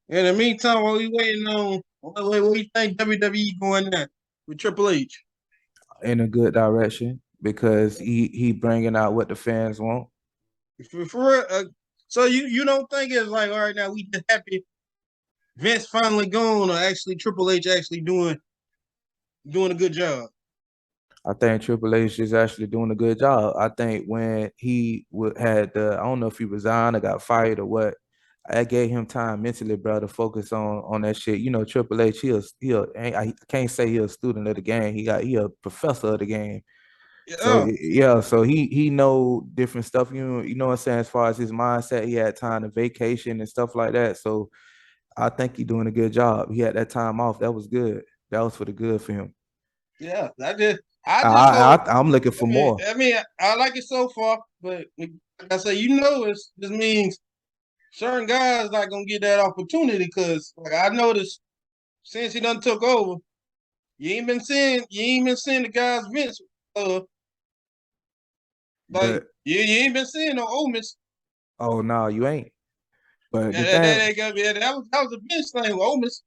In the meantime, while we waiting on, what do you think WWE going now with Triple H? in a good direction because he bringing out what the fans want. For real, so you don't think it's like, all right, now we just happy Vince finally gone, or actually Triple H actually doing a good job? I think Triple H is actually doing a good job. I think when he had I don't know if he resigned or got fired or what, I gave him time mentally, bro, to focus on that shit. You know, Triple H, I can't say he a student of the game. He a professor of the game. So Yeah, yeah, so he know different stuff. You know what I'm saying, as far as his mindset, he had time to vacation and stuff like that. So I think he's doing a good job. He had that time off. That was good. That was for the good for him. yeah. I just hope. I'm looking for I mean, more. I mean, I like it so far, but like I say, this means certain guys not gonna get that opportunity because, like I noticed, since he done took over, you ain't been seeing the guys Vince, like But you ain't been seeing no Omis. oh no, you ain't. But That ain't gonna be that was a Vince thing with Omis,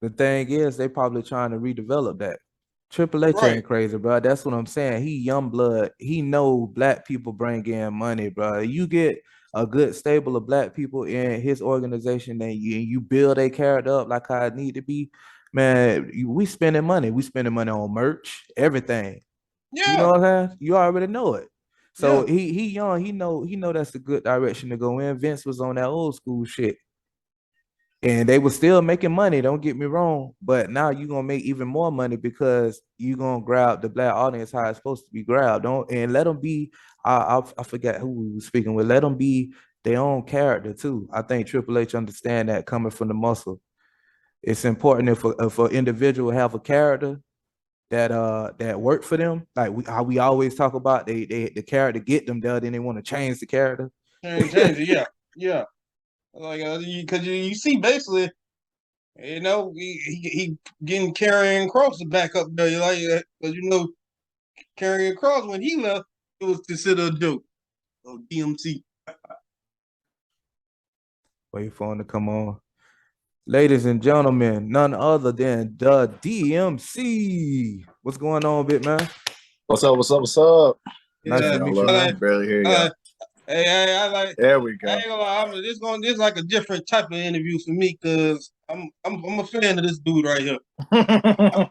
the thing is, they probably trying to redevelop that. Triple H right? ain't crazy, bro. That's what I'm saying. He young blood. He know black people bring in money, bro. You get a good stable of black people in his organization, and you build a character up like how it need to be. Man, we spending money. We spending money on merch, everything. You know Yeah, what I'm saying? You already know it. So yeah. he young. He know that's a good direction to go in. Vince was on that old school shit. And they were still making money, don't get me wrong, but now you're gonna make even more money because you're gonna grab the black audience how it's supposed to be grabbed. Don't and let them be. I forget who we were speaking with. Let them be their own character too. I think Triple H understand that coming from the muscle. It's important if an individual have a character that work for them, like how we always talk about they the character get them there, then they want to change the character. Change it. Yeah, yeah. Like because you see basically, he getting carrying across the back up there, like because carrying across when he left, it was considered a joke. Oh, DMC. Wait for him to come on. Ladies and gentlemen, none other than the DMC. What's going on, bit man? What's up? What's up? What's up? Nice Yeah, to Man, meet you, hold on. I I man. can barely hear like, y'all. hey, I like. There we I go. ain't gonna lie, this is like a different type of interview for me because I'm a fan of this dude right here. Well,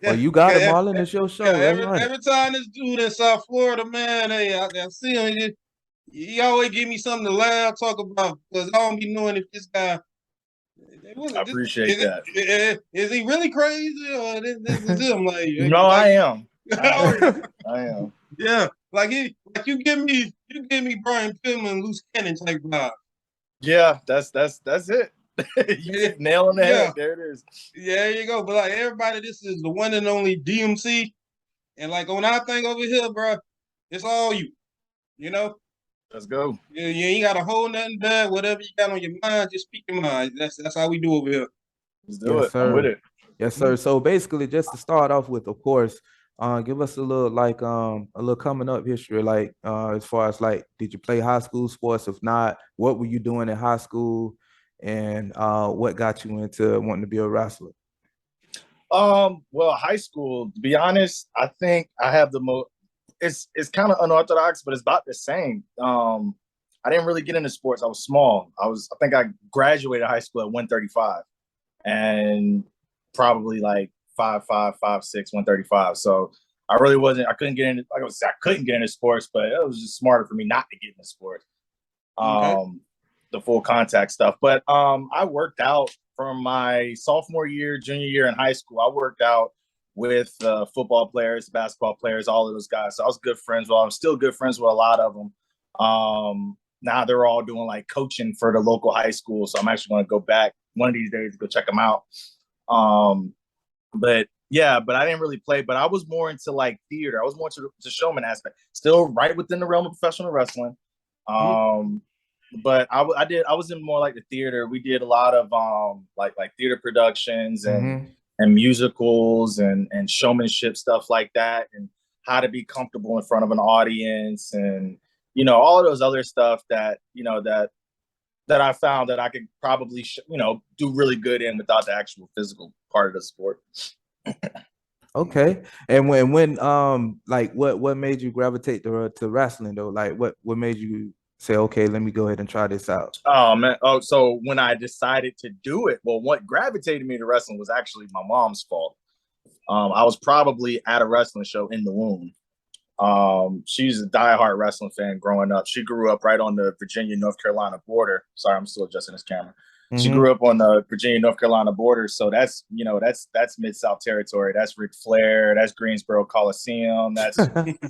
Yeah, you got it, yeah, Marlon. It's your yeah. show. Let's run it. Every time this dude in South Florida, man, hey, I see him. He always give me something to laugh, talk about because I don't be knowing if this guy I appreciate that. is he really crazy or this is him No, I am. oh, I am. yeah, like you give me Brian Pillman, loose cannon type vibe. Yeah, that's it. You Yeah, hit nail on the head. yeah, There it is. yeah, there you go. But like everybody, this is the one and only DMC, and like on our thing over here, bro, it's all you. You know, Let's go. you ain't got to hold nothing back. Whatever you got on your mind, just speak your mind. That's how we do over here. Let's do Yes, it. I'm with sir. it. Yes, Mhm. sir. So basically, just to start off with, of course, give us a little coming up history, like as far as like, did you play high school sports? If not, what were you doing in high school, and what got you into wanting to be a wrestler? Well, high school, to be honest, I think I have the most it's kind of unorthodox, but it's about the same. I didn't really get into sports. I was small. I think I graduated high school at 135 and probably like 5'5", 5'6", 135. So I couldn't get into like I couldn't get into sports, but it was just smarter for me not to get into sports. Okay. The full contact stuff. But I worked out from my sophomore year, junior year in high school. I worked out with football players, basketball players, all of those guys. So I was good friends with. I'm still good friends with a lot of them. Now they're all doing like coaching for the local high school. So I'm actually going to go back one of these days to go check them out. But yeah, but I didn't really play. But I was more into like theater. I was more into the showman aspect. Still right within the realm of professional wrestling. Mhm. But I was in more like the theater. We did a lot of like theater productions Mm-hmm. and musicals and showmanship stuff like that, and how to be comfortable in front of an audience, and all of those other stuff that that I found that I could probably do really good in without the actual physical part of the sport. Okay. And when like what made you gravitate to wrestling though? Like what made you say, okay, let me go ahead and try this out? Oh man. Oh, so when I decided to do it, well, what gravitated me to wrestling was actually my mom's fault. I was probably at a wrestling show in the womb. She's a diehard wrestling fan growing up. She grew up right on the Virginia-North Carolina border. Sorry, I'm still adjusting this camera. She grew up on the Virginia-North Carolina border. So that's Mid-South territory. That's Ric Flair. That's Greensboro Coliseum. That's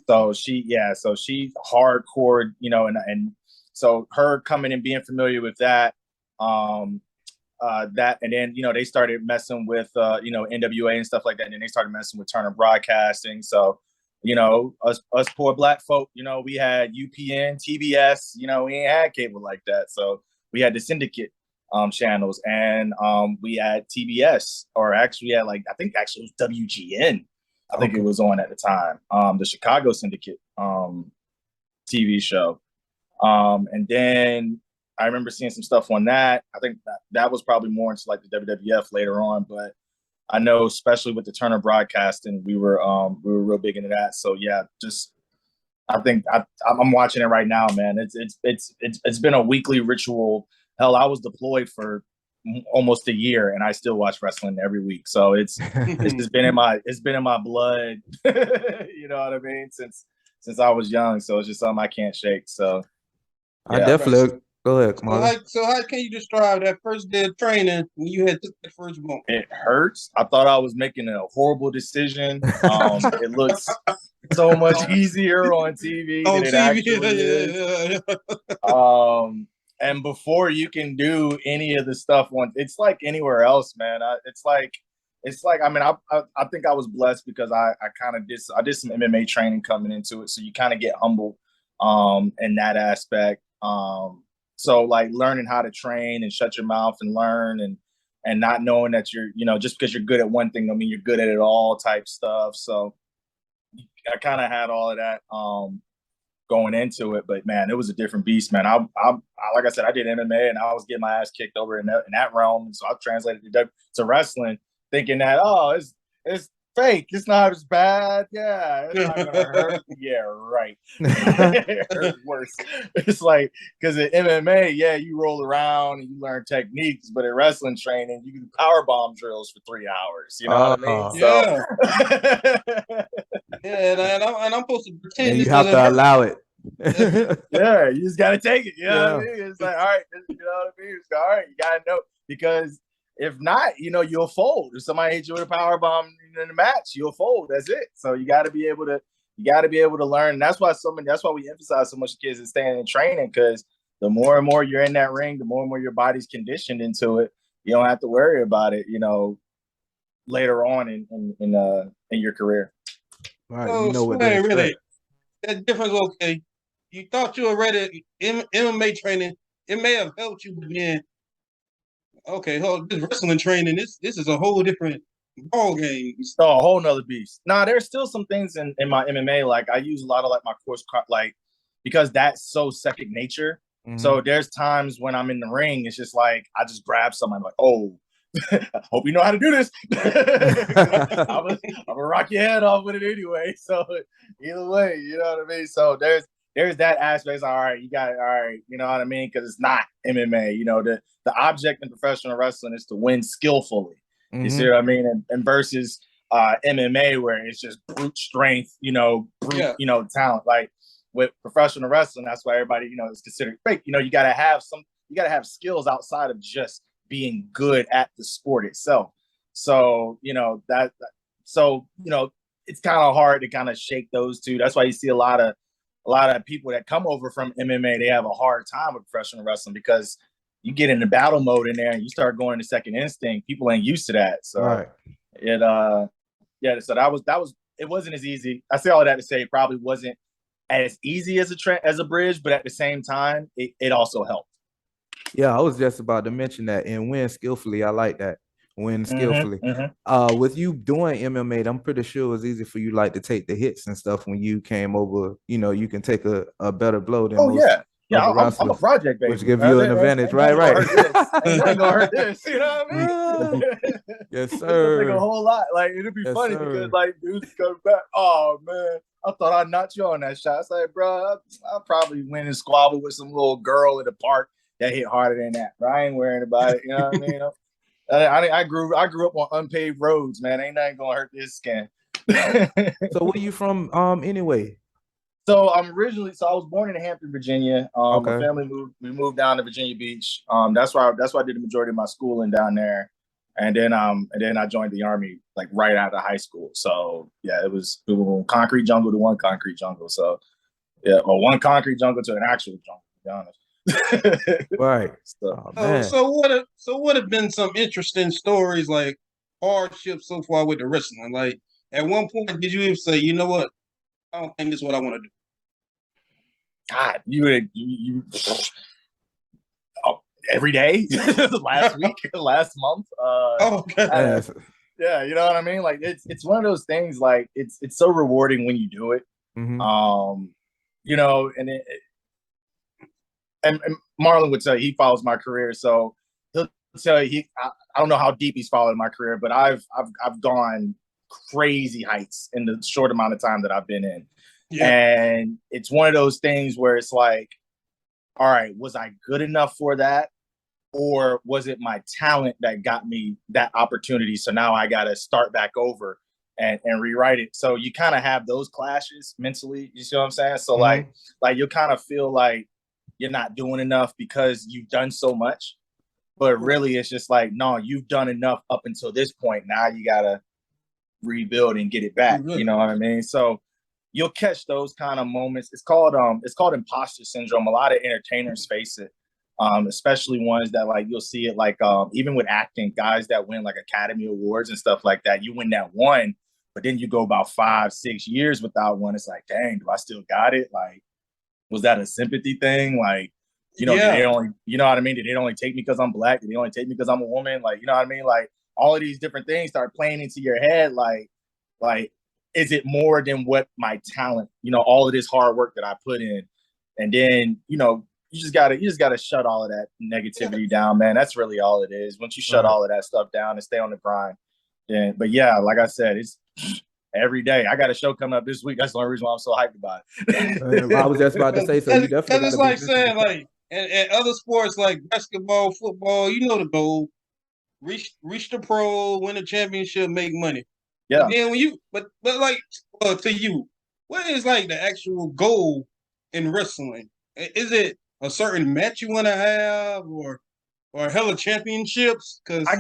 so she's hardcore, and so her coming and being familiar with that, and then they started messing with NWA and stuff like that, and then they started messing with Turner Broadcasting. So us poor black folk, we had UPN, TBS, we ain't had cable like that, so we had the syndicate channels, and we had TBS, or actually we had I think it was WGN. I think it was on at the time, the Chicago syndicate TV show. And then I remember seeing some stuff on that. I think that was probably more into the WWF later on, but I know especially with the Turner Broadcasting, we were real big into that. So yeah, I think I'm watching it right now, man. It's been a weekly ritual. Hell, I was deployed for almost a year, and I still watch wrestling every week. So it's just been in my blood. You know what I mean? Since I was young, so it's just something I can't shake. So yeah. I definitely go ahead. So how can you describe that first day of training when you had took that first bump? It hurts. I thought I was making a horrible decision. It looks so much easier on TV than it actually is. And before you can do any of the stuff it's like anywhere else, man. It's like I mean, I think I was blessed because I kind of did some MMA training coming into it, so you kind of get humbled in that aspect. So learning how to train and shut your mouth and learn, and not knowing that you're just because you're good at one thing, I mean you're good at it all type stuff. So I kind of had all of that going into it, but man, it was a different beast, man. I like I said, I did MMA and I was getting my ass kicked over in that realm, and so I translated to wrestling, thinking that it's fake, it's not as bad, yeah, it's not gonna hurt. Yeah, right. It hurt worse. It's because in MMA, yeah, you roll around and you learn techniques, but in wrestling training, you do power bomb drills for 3 hours. You know what I mean? Yeah. Yeah, and I'm supposed to pretend. And you have to allow it. Yeah, you just gotta take it. You know what I mean? It's all right. You know what I mean? It's all right. You gotta know, because if not, you'll fold. If somebody hits you with a power bomb in the match, you'll fold. That's it. So you got to be able to learn. And that's why we emphasize so much kids in staying in training, because the more and more you're in that ring, the more and more your body's conditioned into it. You don't have to worry about it, later on in your career. Right. So, what really, that difference. Okay, you thought you were ready MMA training. It may have helped you begin. Okay, this wrestling training, this is a whole different ball game. It's a whole nother beast. Nah, there's still some things in my MMA, I use a lot of my course, because that's so second nature. Mm-hmm. So there's times when I'm in the ring, it's just I just grab somebody, oh, hope you know how to do this. I'm gonna rock your head off with it anyway. So either way, you know what I mean? So there's that aspect. All right, you got it. All right, you know what I mean? Because it's not MMA. The object in professional wrestling is to win skillfully. Mm-hmm. You see what I mean? And versus MMA, where it's just brute strength, brute, talent. With professional wrestling, that's why everybody, is considered fake. You gotta have skills outside of just being good at the sport itself. So, it's kind of hard to kind of shake those two. That's why you see a lot of people that come over from MMA, they have a hard time with professional wrestling, because you get into battle mode in there and you start going to second instinct. People ain't used to that. So right. So it wasn't as easy. I say all of that to say it probably wasn't as easy as a bridge, but at the same time, it also helped. Yeah, I was just about to mention that. And win skillfully, I like that. Win skillfully. Mm-hmm. With you doing MMA, I'm pretty sure it was easy for you to take the hits and stuff when you came over. You can take a better blow than most. Yeah, of the I'm a wrestlers, project baby. which give you an advantage, right? Right. Ain't gonna hurt this. You know what I mean? Yes, It's gonna take a sir. whole lot. Like it'd be Yes, funny sir. because like dudes come back. Oh man, I thought I knocked you on that shot. It's like, bro, I'll probably win and squabble with some little girl at the park that hit harder than that. Bro, I ain't worrying about it. You know what I mean? I grew up on unpaved roads, man. Ain't nothing gonna hurt this skin. So where you from anyway? So I was born in Hampton, Virginia. My Okay. family moved down to Virginia Beach. That's why I did the majority of my schooling down there. And then I joined the Army like right out of high school. So yeah, it was one concrete jungle to one concrete jungle. So yeah, or one concrete jungle to an actual jungle, to be honest. Right. So, man. So what have been some interesting stories, like hardships so far with the wrestling? Like at one point, did you even say, you know what? I don't think this is what I want to do. God, you every day, last week, last month. Okay. Yeah, you know what I mean? Like it's one of those things, like it's so rewarding when you do it. Mm-hmm. You know, and Marlon would tell you, he follows my career, so he'll tell you I don't know how deep he's followed my career, but I've gone crazy heights in the short amount of time that I've been in. Yeah. And it's one of those things where it's like, all right, was I good enough for that? Or was it my talent that got me that opportunity? So now I got to start back over and rewrite it. So you kind of have those clashes mentally. You see what I'm saying? So like you'll kind of feel like you're not doing enough because you've done so much. But really, it's just like, no, you've done enough up until this point. Now you got to rebuild and get it back. You know what I mean? So you'll catch those kind of moments. It's called imposter syndrome. A lot of entertainers face it, especially ones that like you'll see it like even with acting, guys that win like Academy Awards and stuff like that. You win that one, but then you go about 5-6 years without one. It's like, dang, do I still got it? Like, was that a sympathy thing? Like, you know, did they only, you know what I mean? Did they only take me because I'm black? Did they only take me because I'm a woman? Like, you know what I mean? Like, all of these different things start playing into your head. Like, is it more than what my talent, you know, all of this hard work that I put in? And then, you know, you just gotta shut all of that negativity down, man. That's really all it is. Once you shut all of that stuff down and stay on the grind, then, but yeah, like I said, it's every day. I got a show coming up this week. That's the only reason why I'm so hyped about it. I was just about to say, so you definitely because it's like saying like, and other sports like basketball, football, you know the goal: reach the pro, win a championship, make money. Yeah. But then when you, but like to you, what is like the actual goal in wrestling? Is it a certain match you want to have, or hella championships? Because I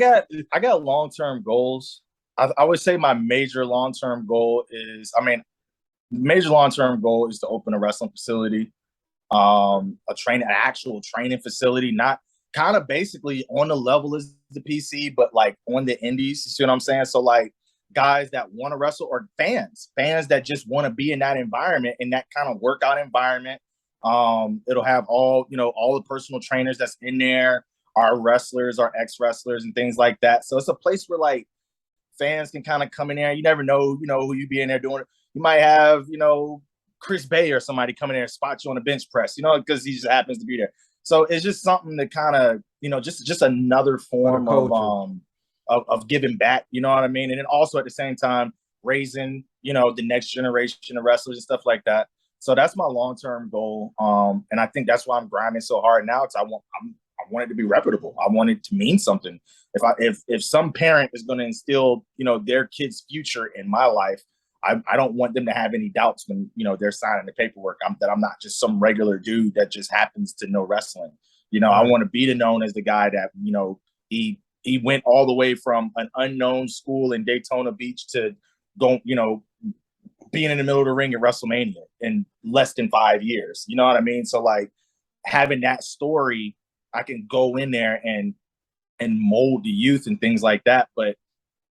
got long-term goals. I would say my major long-term goal is, major long-term goal is to open a wrestling facility, an actual training facility, not kind of basically on the level as the PC, but like on the indies. You see what I'm saying? So like guys that want to wrestle, or fans that just want to be in that environment, in that kind of workout environment. It'll have all the personal trainers that's in there, our wrestlers, our ex-wrestlers and things like that. So it's a place where like fans can kind of come in there. You never know, who you be in there doing. You might have, Chris Bay or somebody come in there and spot you on a bench press, because he just happens to be there. So it's just something to kind of, just another form of giving back, you know what I mean? And then also at the same time, raising, the next generation of wrestlers and stuff like that. So that's my long-term goal. And I think that's why I'm grinding so hard now. Because I want it to be reputable. I want it to mean something. If some parent is going to instill, their kid's future in my life, I don't want them to have any doubts when, they're signing the paperwork. That I'm not just some regular dude that just happens to know wrestling. I want to be known as the guy that, he went all the way from an unknown school in Daytona Beach to go, being in the middle of the ring at WrestleMania in less than 5 years. You know what I mean? So like having that story, I can go in there and mold the youth and things like that. But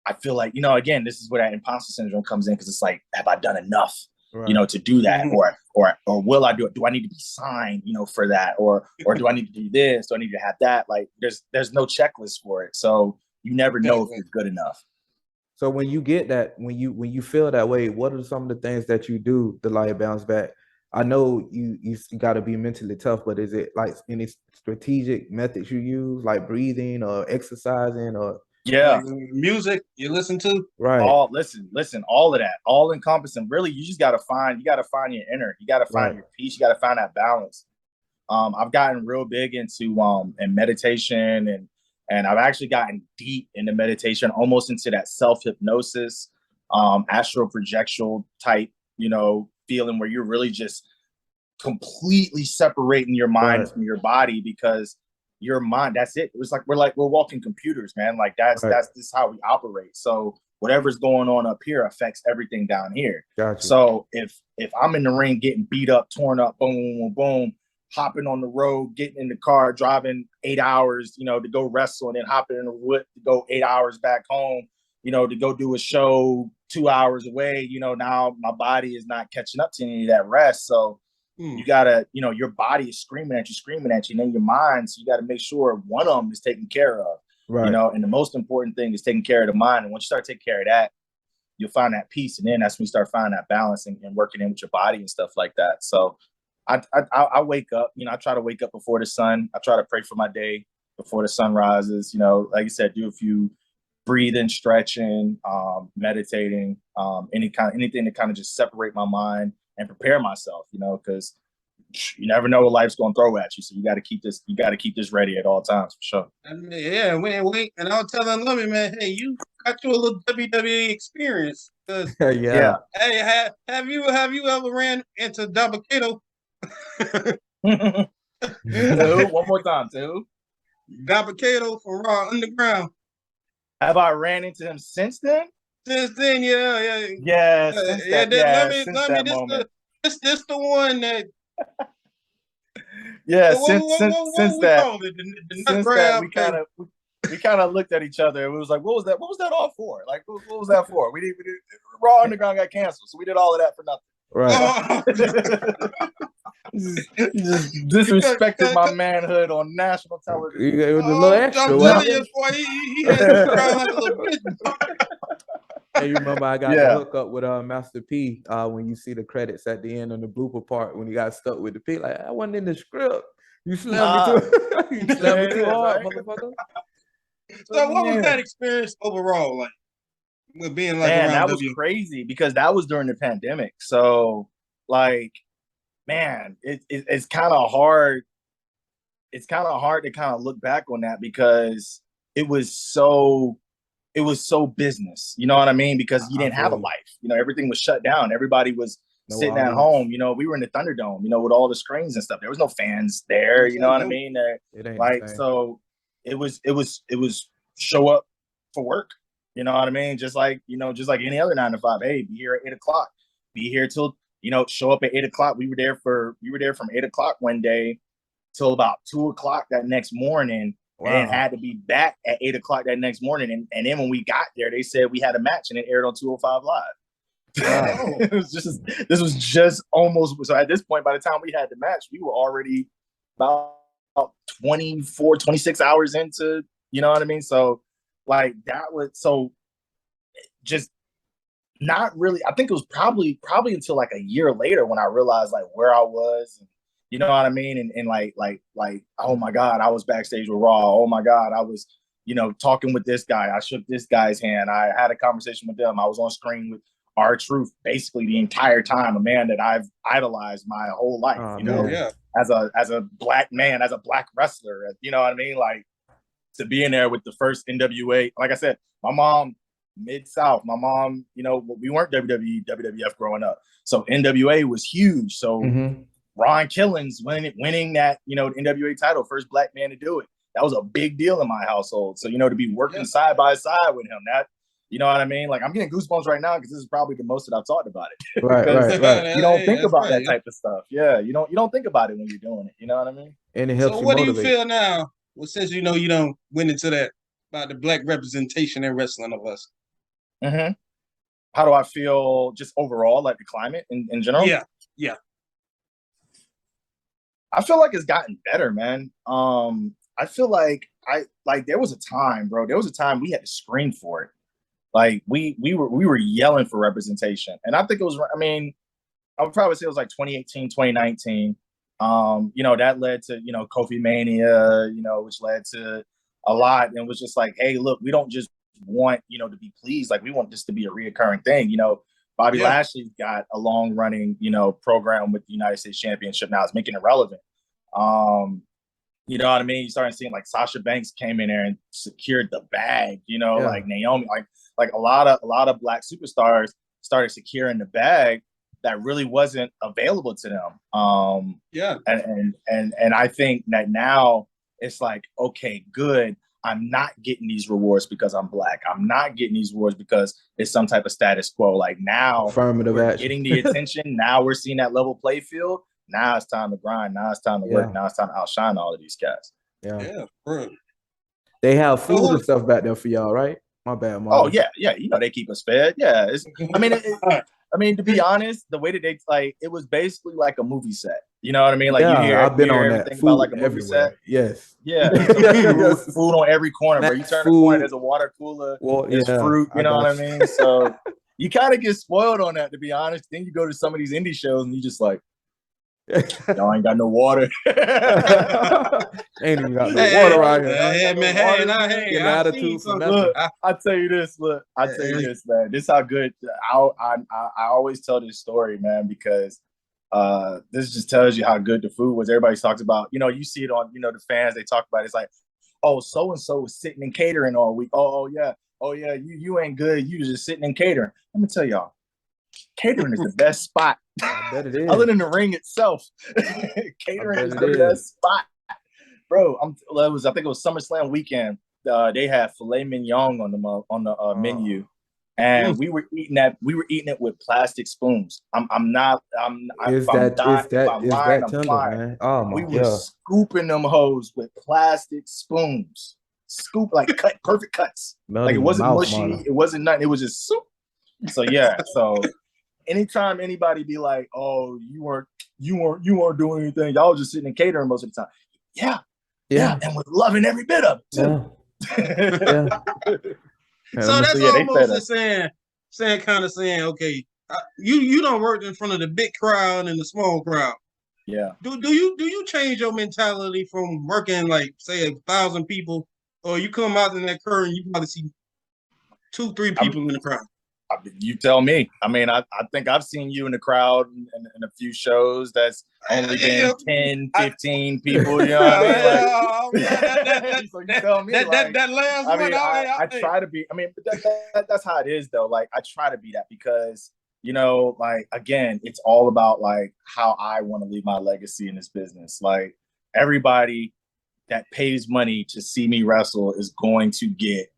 I feel like, again, this is where that imposter syndrome comes in, because it's like, have I done enough, to do that? Or will I do it? Do I need to be signed, for that? Or do I need to do this? Do I need to have that? Like there's no checklist for it. So you never know if you're good enough. So when you get that, when you feel that way, what are some of the things that you do to like bounce back? I know you got to be mentally tough, but is it like any strategic methods you use, like breathing or exercising or Yeah. Like music you listen to? right, All listen, all of that, all encompassing. Really, you just gotta find your inner, you gotta find right, your peace, you gotta find that balance. I've gotten real big into and meditation and I've actually gotten deep into meditation, almost into that self-hypnosis, astral projectional type, feeling where you're really just completely separating your mind right, from your body because your mind, that's it. It was like we're walking computers, man. Like right. this is how we operate. So whatever's going on up here affects everything down here. Got you. So if I'm in the ring getting beat up, torn up, boom, boom, boom, hopping on the road, getting in the car, driving 8 hours, to go wrestle, and then hopping in the whip to go 8 hours back home, to go do a show 2 hours away, now my body is not catching up to any of that rest. So you gotta, your body is screaming at you, and then your mind. So you got to make sure one of them is taken care of, Right. and the most important thing is taking care of the mind. And once you start taking care of that, you'll find that peace. And then that's when you start finding that balance and working in with your body and stuff like that. So I wake up, I try to wake up before the sun. I try to pray for my day before the sun rises, like I said, do a few breathing, stretching, meditating, anything to kind of just separate my mind and prepare myself, because you never know what life's going to throw at you. So you got to keep this ready at all times for sure. I mean, yeah, wait, and I was telling Lummy, man, hey, you got you a little WWE experience. Cause Yeah. hey, have you ever ran into Dabakato? One more time, too. Dabakato from Raw Underground. Have I ran into him since then? Since then, yeah. Since that moment. This the one that. Yeah, What we that. call it? The Since that, we kind of looked at each other and we was like, "What was that? What was that all for? Like, what was that for?" We did. Raw Underground got canceled, so we did all of that for nothing. Right. Just disrespected my manhood on national television. It was a little extra. I'm telling you, boy, he had to cry like a little bitch. Hey, you remember I got the hook up with Master P when you see the credits at the end on the blooper part when he got stuck with the P. Like, I wasn't in the script. You slammed me too hard, motherfucker. So what was that experience overall like? With being like, man, that was crazy because that was during the pandemic. So like, man, it's kind of hard. It's kind of hard to kind of look back on that because it was so business. You know what I mean? Because you didn't have a life. Everything was shut down. Everybody was sitting at home. We were in the Thunderdome, with all the screens and stuff. There was no fans there. You know what I mean? So it was show up for work. You know what I mean? Just like any other 9 to 5. Hey, be here at 8:00. Be here till, show up at 8:00. We were there from 8:00 one day till about 2:00 that next morning. Wow. And had to be back at 8:00 that next morning. And then when we got there, they said we had a match and it aired on 205 Live. Wow. This was just almost, so at this point, by the time we had the match, we were already about 24, 26 hours into, you know what I mean? So like that was, so just not really, I think it was probably until like a year later when I realized like where I was and, you know what I mean? And like, oh my God, I was backstage with Raw. Oh my God, I was, talking with this guy. I shook this guy's hand. I had a conversation with them. I was on screen with R-Truth basically the entire time, a man that I've idolized my whole life, as a black man, as a black wrestler, you know what I mean? Like to be in there with the first NWA, like I said, my mom, Mid-South, my mom, we weren't WWE, WWF growing up. So NWA was huge. So Ron Killings winning that, the NWA title, first black man to do it. That was a big deal in my household. So, to be working side by side with him, that, you know what I mean? Like I'm getting goosebumps right now because this is probably the most that I've talked about it. Right. You don't think about that type of stuff. Yeah, you don't think about it when you're doing it. You know what I mean? And it helps. So what do you feel now? Well, since you don't went into that about the black representation in wrestling of us. Mm-hmm. How do I feel just overall, like the climate in general? Yeah. I feel like it's gotten better, man. I feel like there was a time, bro. There was a time we had to scream for it. Like we were yelling for representation, and I think it was. I mean, I would probably say it was like 2018, 2019. That led to, Kofi Mania, which led to a lot, and was just like, hey, look, we don't just want, to be pleased. Like, we want this to be a reoccurring thing. Bobby Lashley's got a long running, program with the United States Championship now. It's making it relevant. You know what I mean? You started seeing like Sasha Banks came in there and secured the bag, like Naomi, like a lot of Black superstars started securing the bag that really wasn't available to them. And I think that now it's like, okay, good. I'm not getting these rewards because I'm Black. I'm not getting these rewards because it's some type of status quo. Like, now affirmative we're action. getting the attention. Now we're seeing that level play field. Now it's time to grind. Now it's time to work. Now it's time to outshine all of these cats. Yeah, bro. They have food and stuff back there for y'all, right? My bad, Marlon. Oh yeah. They keep us fed. Yeah, I mean, to be honest, the way that they it was basically like a movie set. You know what I mean? Like, I've been on that. Food about like a movie everywhere. set. Yes. Yeah. Food on every corner, bro. You turn the corner, there's a water cooler, there's fruit. You know what I mean? So you kind of get spoiled on that, to be honest. Then you go to some of these indie shows and you just like, y'all ain't got no water. Ain't even got no water out here. I tell you this, man. This is how good. I always tell this story, man, because this just tells you how good the food was. Everybody talks about, you see it on, the fans, they talk about it. It's like, oh, so-and-so was sitting in catering all week. Oh yeah, you ain't good. You just sitting in catering. Let me tell y'all, catering is the best spot. I bet it is. Other than the ring itself, catering is the best spot, bro. I think it was SummerSlam weekend. They had filet mignon on the menu, and we were eating that. We were eating it with plastic spoons. I'm not. Is that tender, man? Oh my God. We were scooping them hoes with plastic spoons. Scoop, like perfect cuts. Like, it wasn't mushy. It wasn't nothing. It was just soup. So yeah. So anytime anybody be like, "Oh, you weren't doing anything. Y'all was just sitting and catering most of the time." Yeah, and was loving every bit of it too. So that's almost saying, okay, you don't work in front of the big crowd and the small crowd. Yeah. Do you change your mentality from working like, say, 1,000 people, or you come out in that curtain, you probably see 2-3 people in the crowd? You tell me. I mean, I think I've seen you in the crowd in a few shows that's only been 10, 15 people. You know what I mean? So you tell me. That last one. I try to be. I mean, that's how it is, though. Like, I try to be that because, like, again, it's all about like how I want to leave my legacy in this business. Like, everybody that pays money to see me wrestle is going to get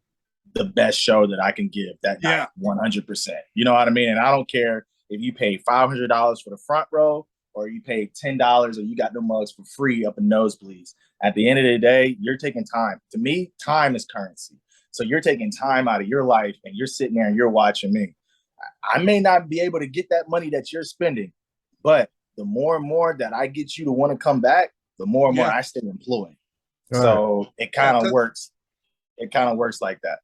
the best show that I can give that night, 100%. You know what I mean? And I don't care if you pay $500 for the front row or you pay $10 or you got the mugs for free up in nosebleeds. At the end of the day, you're taking time. To me, time is currency. So you're taking time out of your life and you're sitting there and you're watching me. I may not be able to get that money that you're spending, but the more and more that I get you to want to come back, the more and more I stay employed. Right. So it kind of works. It kind of works like that.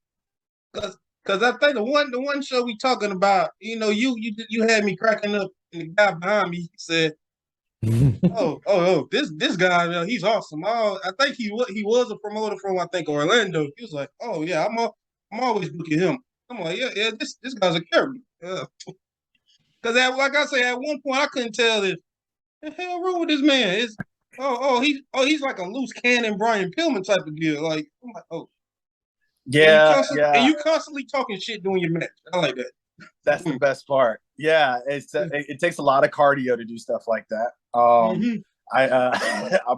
Cause I think the one show we talking about, you had me cracking up, and the guy behind me said, "Oh, this guy, he's awesome." I think he was a promoter from, I think, Orlando. He was like, "Oh yeah, I'm always looking at him." I'm like, yeah, this guy's a character. Cause like I say, at one point I couldn't tell if the hell wrong with this man. He's like a loose cannon Brian Pillman type of deal. Like, I'm like, oh. Yeah, and you constantly talking shit during your match. I like that. That's the best part. Yeah, it takes a lot of cardio to do stuff like that. I'm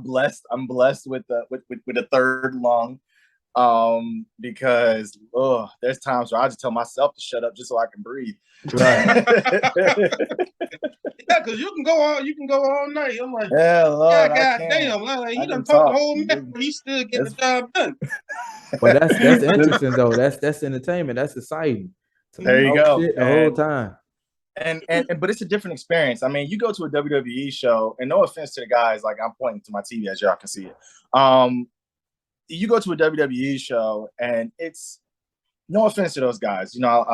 blessed with a third lung, because there's times where I just tell myself to shut up just so I can breathe. Right. Yeah, because you can go all night. I'm like, Lord, goddamn, like, he done talked the whole match, but he still getting the job done. But that's interesting though. That's entertainment. That's exciting. There you go. The whole time. But it's a different experience. I mean, you go to a WWE show, and no offense to the guys, like, I'm pointing to my TV as y'all can see it. You go to a WWE show, and it's no offense to those guys. I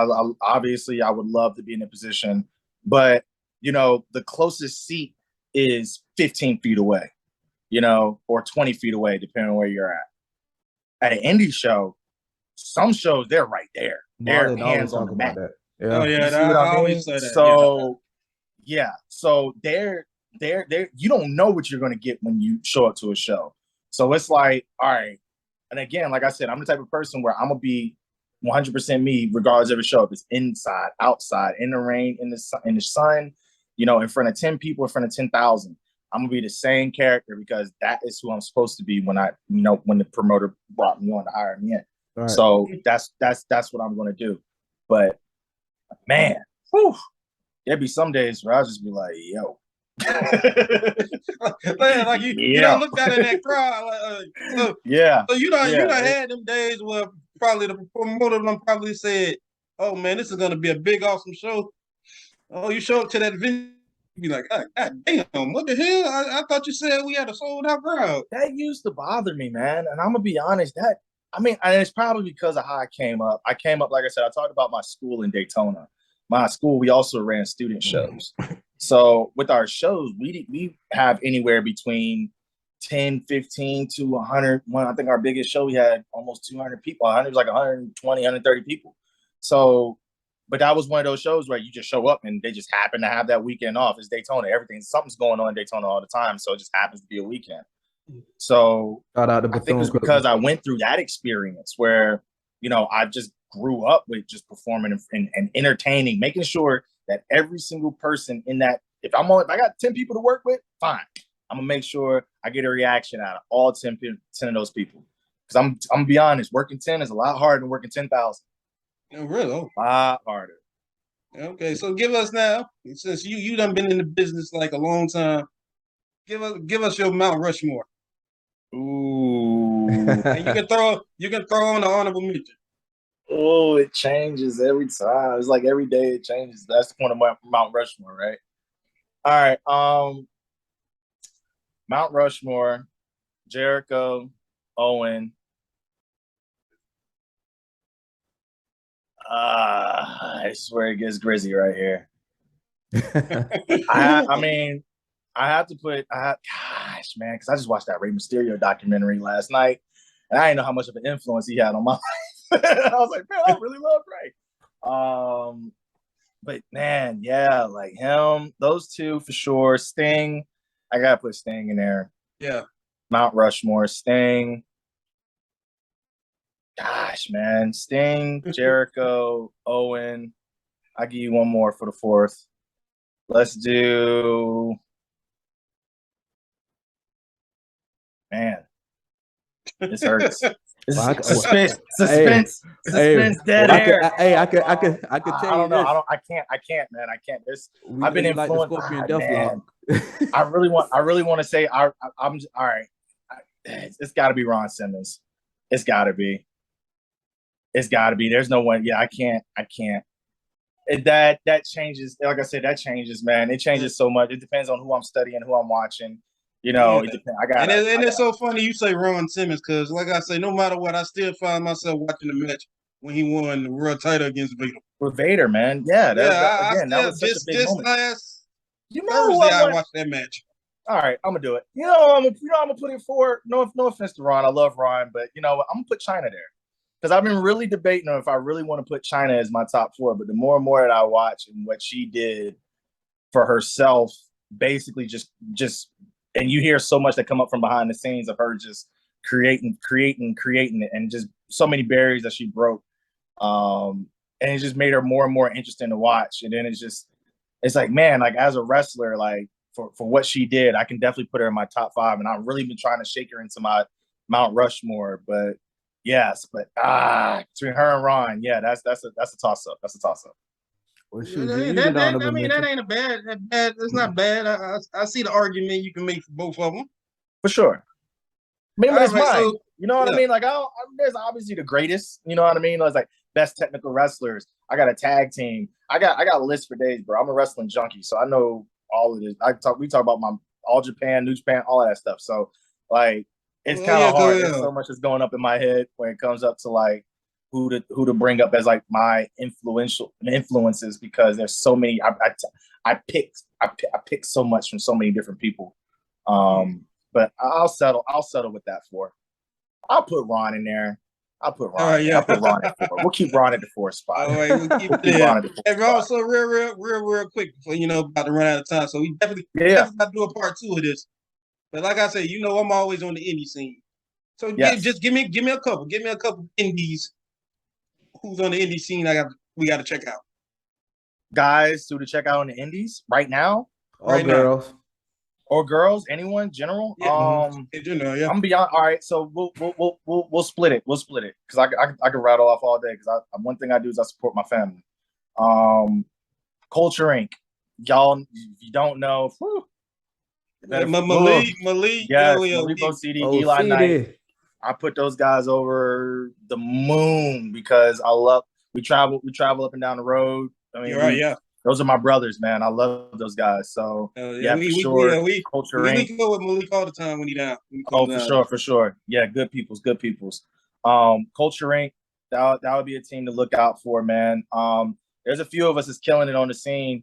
obviously I would love to be in a position, but the closest seat is 15 feet away, or 20 feet away, depending on where you're at. At an indie show, some shows they're right there. They're Marlon always hands on talk the about mat. that. Oh Yeah. yeah, You see what I I mean? always say that. So so they're you don't know what you're gonna get when you show up to a show. So it's like, all right. And again, like I said, I'm the type of person where I'm gonna be 100% me, regardless of the show. If it's inside, outside, in the rain, in the sun, in front of 10 people, in front of 10,000, I'm gonna be the same character because that is who I'm supposed to be when when the promoter brought me on to hire me in. Right. So that's what I'm gonna do. But man, there'd be some days where I'll just be like, yo. Like you don't look down in that crowd. So you done had them days where probably the promoter them probably said, "Oh man, this is gonna be a big awesome show." Oh, you show up to that venue, you be like, God damn, what the hell? I thought you said we had a sold out crowd. That used to bother me, man. And I'm gonna be honest, and it's probably because of how I came up. I came up, like I said, I talked about my school in Daytona. My school, we also ran student shows. So with our shows, we have anywhere between 10, 15 to 100. I think our biggest show, we had almost 200 people. 100 was like 120, 130 people. So, but that was one of those shows where you just show up and they just happen to have that weekend off. It's Daytona. Something's going on in Daytona all the time. So it just happens to be a weekend. So I think it's because I went through that experience where, I just grew up with just performing and entertaining, making sure that every single person in that, if I got 10 people to work with, fine. I'm gonna make sure I get a reaction out of all 10 of those people. Because I'm gonna be honest, working 10 is a lot harder than working 10,000. Oh, really? A lot harder. Okay, so give us now, since you done been in the business like a long time, give us your Mount Rushmore. Ooh. And you can throw on the honorable mention. Oh, it changes every time. It's like every day it changes. That's the point of Mount Rushmore, right? All right. Mount Rushmore, Jericho, Owen. I swear it gets grizzy right here. I have to put, gosh, man, because I just watched that Rey Mysterio documentary last night, and I didn't know how much of an influence he had on my life. I was like, man, I really love Rey. But man, yeah, like him, those two for sure. Sting, I gotta put Sting in there. Yeah. Mount Rushmore, Sting. Gosh, man, Sting, Jericho, Owen. I'll give you one more for the fourth. Let's do, man. This hurts. Suspense, dead air. I could tell you this. I can't, man. I can't. I've been influenced. Like I really want to say, I'm all right. It's got to be Ron Simmons. It's got to be. There's no one. Yeah, I can't. That changes. Like I said, that changes, man. It changes so much. It depends on who I'm studying, who I'm watching. It depends. It's so funny you say Ron Simmons because, like I say, no matter what, I still find myself watching the match when he won the world title against Vader. With Vader, man. Yeah. That was such a big moment. Last Thursday, I watched that match. All right, I'm gonna do it. I'm gonna put it forward. No offense to Ron, I love Ron, but I'm gonna put China there because I've been really debating on if I really want to put China as my top 4. But the more and more that I watch and what she did for herself, basically just. And you hear so much that come up from behind the scenes of her just creating it, and just so many barriers that she broke. And it just made her more and more interesting to watch. And then it's like, man, like as a wrestler, like for what she did, I can definitely put her in my top 5. And I've really been trying to shake her into my Mount Rushmore. But between her and Ron, yeah, that's a toss up. That's a toss up. Well, that ain't a bad. It's not bad. I see the argument you can make for both of them. For sure. I mean, but it's mine. So, you know what I mean? Like, there's obviously the greatest. You know what I mean? It's like best technical wrestlers. I got a tag team. I got a list for days, bro. I'm a wrestling junkie, so I know all of this. We talk about my All Japan, New Japan, all of that stuff. So, like, it's kind of hard. There's so much that's going up in my head when it comes up to like who to bring up as like my influences, because there's so many. I pick so much from so many different people. But I'll settle with that 4. I'll put Ron in there. I'll put Ron at 4. We'll keep Ron at the 4 spot. All right, we'll keep Ron at the 4 and spot. also real quick before about to run out of time. So we definitely got to do a part 2 of this. But like I said, I'm always on the indie scene. So just give me a couple. Give me a couple indies. Who's on the indie scene? We got to check out. Guys, to check out on the indies right now. Or girls. Or girls, anyone, general. Yeah, in general, yeah. I'm beyond. All right, so we'll split it. We'll split it because I can rattle off all day because one thing I do is I support my family. Culture Inc. Y'all, if you don't know, Malik, yes, Malik OCD, Eli Knight. I put those guys over the moon because we travel up and down the road. I mean, you're right, yeah. Those are my brothers, man. I love those guys. So we Culture Inc. We go with Malik all the time when he down. For sure. Yeah, good peoples. Culture Inc. That would be a team to look out for, man. There's a few of us that's killing it on the scene.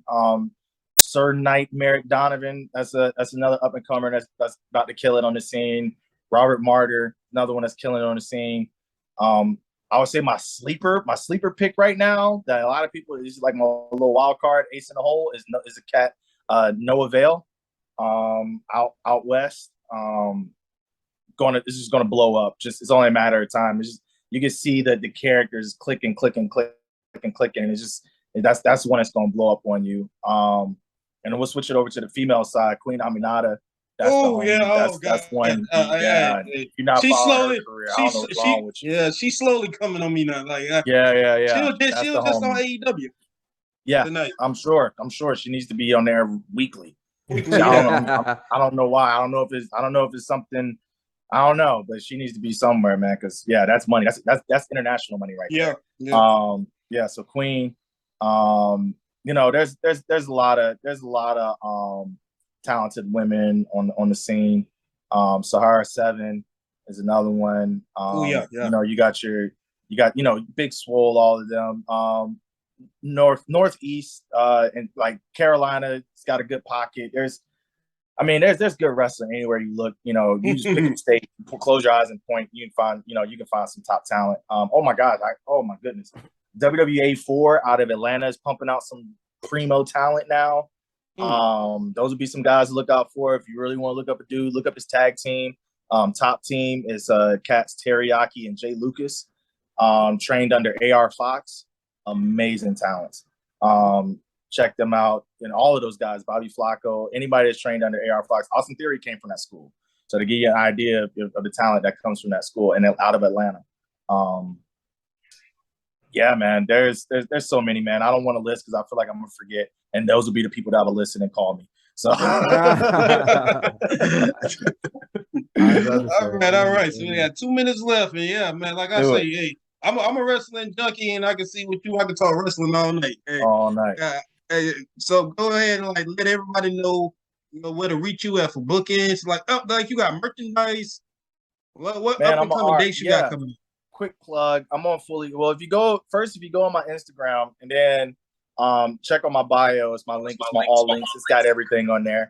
Sir Knight Merrick Donovan, that's another up and comer that's about to kill it on the scene. Robert Martyr, another one that's killing it on the scene. I would say my sleeper pick right now that a lot of people is like my little wild card ace in the hole is a cat Noah Vale out west. This is gonna blow up. It's only a matter of time. You can see that the characters clicking. And that's the one that's gonna blow up on you. And then we'll switch it over to the female side. Queen Aminata. That's one. You're not following her career. I don't know what's wrong with you. Yeah, she's slowly coming on me now. Like, yeah. She was just on AEW. Yeah, tonight. I'm sure she needs to be on there weekly. I don't know why. I don't know if it's something. I don't know, but she needs to be somewhere, man. Because that's money. That's international money right there. Yeah. So Queen. There's a lot of talented women on the scene. Sahara 7 is another one. You got Big Swole, all of them. Northeast and like Carolina's got a good pocket. There's good wrestling anywhere you look. You just pick a state, close your eyes and point. You can find some top talent. Oh my goodness. WWA 4 out of Atlanta is pumping out some primo talent now. Those would be some guys to look out for if you really want to look up a dude. Look up his tag team. Top team is Cats Teriyaki and Jay Lucas, trained under AR Fox. Amazing talents. Check them out. And all of those guys, Bobby Flacco, anybody that's trained under AR Fox. Austin Theory came from that school, so to give you an idea of the talent that comes from that school and out of Atlanta. Yeah, man, there's so many, man. I don't want to list because I feel like I'm gonna forget, and those will be the people that will listen and call me. So, all right. So we got 2 minutes left, and yeah, man, like I say, hey, I'm a wrestling junkie, and I can see with you, I can talk wrestling all night. Hey, all night. So go ahead and let everybody know, where to reach you at for bookings. Like you got merchandise. What up and coming dates you got coming? Quick plug. I'm on fully. Well, if you go on my Instagram and then check on my bio, it's my link. It's my all links. It's got everything on there.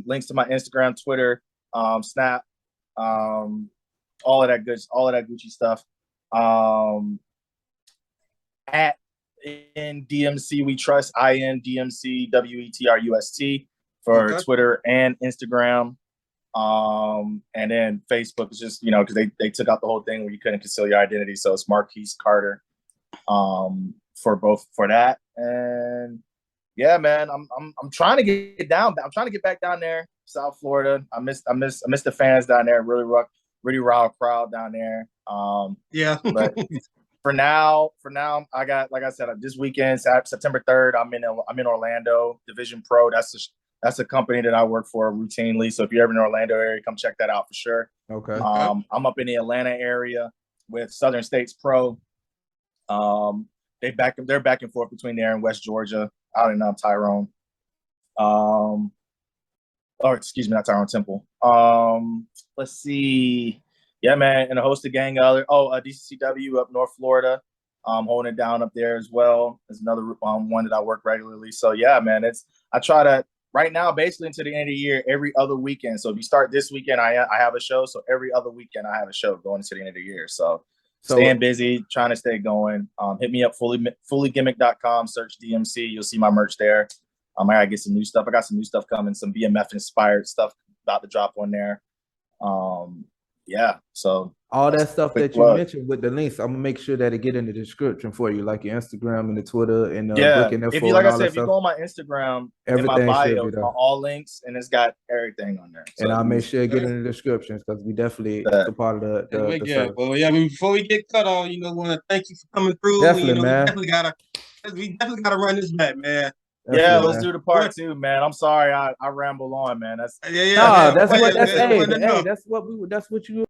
Links to my Instagram, Twitter, Snap, all of that Gucci stuff. At INDMC We Trust, INDMC WETRUST for Twitter and Instagram. And then Facebook is just, because they took out the whole thing where you couldn't conceal your identity. So it's Marquis Carter for that. And yeah, man, I'm trying to get down. I'm trying to get back down there, South Florida. I miss the fans down there. Really raw crowd down there. But for now, I got, like I said, this weekend, September 3rd, I'm in Orlando, Division Pro. That's a company that I work for routinely. So if you're ever in the Orlando area, come check that out for sure. Okay. I'm up in the Atlanta area with Southern States Pro. They're back and forth between there and West Georgia. Out in Tyrone. Excuse me, not Tyrone, Temple. Let's see. Yeah, man, and a host of gang other. DCCW up North Florida. Holding it down up there as well. There's another one that I work regularly. So yeah, man, I try to right now, basically until the end of the year, every other weekend. So if you start this weekend, I have a show. So every other weekend, I have a show going into the end of the year. So staying busy, trying to stay going. Hit me up, fullygimmick.com, search DMC. You'll see my merch there. I gotta get some new stuff. I got some new stuff coming, some BMF inspired stuff about to drop on there. Yeah, so all that stuff that you mentioned with the links, I'm gonna make sure that it get in the description for you, like your Instagram and the Twitter and booking info. If you, like I said, if you go on my Instagram, everything in my bio are all links, and it's got everything on there. So and I'll make sure it get in the descriptions because we definitely a part of the well, yeah. Before we get cut off, want to thank you for coming through. Definitely, man. We definitely gotta run this back, man. Definitely, let's do the part 2, man. I'm sorry I ramble on, man. That's what you